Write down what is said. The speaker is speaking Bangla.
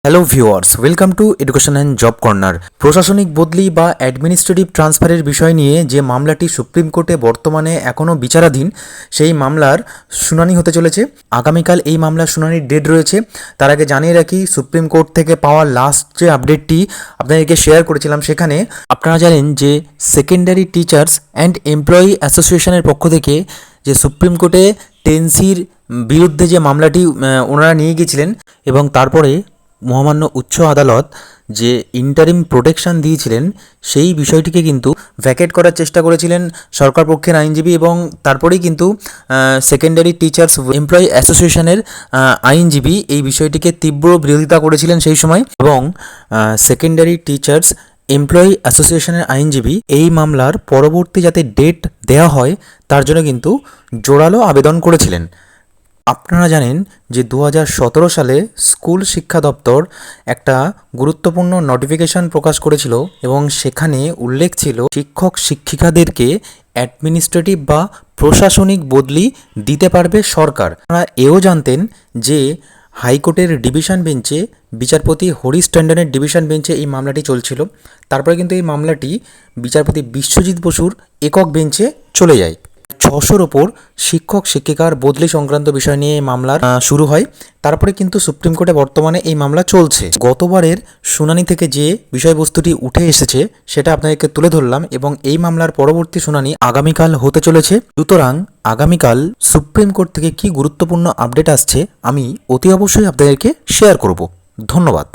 Hello viewers, welcome to education and job corner. প্রশাসনিক বদলি বা অ্যাডমিনিস্ট্রেটিভ ট্রান্সফারের বিষয় নিয়ে যে মামলাটি সুপ্রিম কোর্টে বর্তমানে এখনও বিচারাধীন, সেই মামলার শুনানি হতে চলেছে। আগামীকাল এই মামলার শুনানির ডেট রয়েছে। তার আগে জানিয়ে রাখি, সুপ্রিম কোর্ট থেকে পাওয়া লাস্ট যে আপডেটটি আপনাদেরকে শেয়ার করেছিলাম, সেখানে আপনারা জানেন যে সেকেন্ডারি টিচার্স অ্যান্ড এমপ্লয়ি অ্যাসোসিয়েশনের পক্ষ থেকে যে সুপ্রিম কোর্টে টেনসির বিরুদ্ধে যে মামলাটি ওনারা নিয়ে গিয়েছিলেন, এবং তারপরে মহামান্য উচ্চ আদালত যে ইন্টারিম প্রোটেকশন দিয়েছিলেন, সেই বিষয়টিকে কিন্তু ভ্যাকেট করার চেষ্টা করেছিলেন সরকার পক্ষের আইনজীবী, এবং তারপরেই কিন্তু সেকেন্ডারি টিচার্স এমপ্লয়ি অ্যাসোসিয়েশনের আইনজীবী এই বিষয়টিকে তীব্র বিরোধিতা করেছিলেন সেই সময়। এবং সেকেন্ডারি টিচার্স এমপ্লয়ি অ্যাসোসিয়েশনের আইনজীবী এই মামলার পরবর্তী যাতে ডেট দেওয়া হয় তার জন্য কিন্তু জোরালো আবেদন করেছিলেন। আপনারা জানেন যে 2017 সালে স্কুল শিক্ষা দপ্তর একটা গুরুত্বপূর্ণ নোটিফিকেশন প্রকাশ করেছিল, এবং সেখানে উল্লেখ ছিল শিক্ষক শিক্ষিকাদেরকে অ্যাডমিনিস্ট্রেটিভ বা প্রশাসনিক বদলি দিতে পারবে সরকার। আপনারা এও জানতেন যে হাইকোর্টের ডিভিশন বেঞ্চে বিচারপতি হরিশ ট্যান্ডনের ডিভিশন বেঞ্চে এই মামলাটি চলছিল। তারপরে কিন্তু এই মামলাটি বিচারপতি বিশ্বজিৎ বসুর একক বেঞ্চে চলে যায়। 600-র ওপর শিক্ষক শিক্ষিকার বদলি সংক্রান্ত বিষয় নিয়ে এই মামলার শুরু হয়। তারপরে কিন্তু সুপ্রিম কোর্টে বর্তমানে এই মামলা চলছে। গতবারের শুনানি থেকে যে বিষয়বস্তুটি উঠে এসেছে সেটা আপনাদেরকে তুলে ধরলাম, এবং এই মামলার পরবর্তী শুনানি আগামীকাল হতে চলেছে। সুতরাং আগামীকাল সুপ্রিম কোর্ট থেকে কি গুরুত্বপূর্ণ আপডেট আসছে আমি অতি অবশ্যই আপনাদেরকে শেয়ার করব। ধন্যবাদ।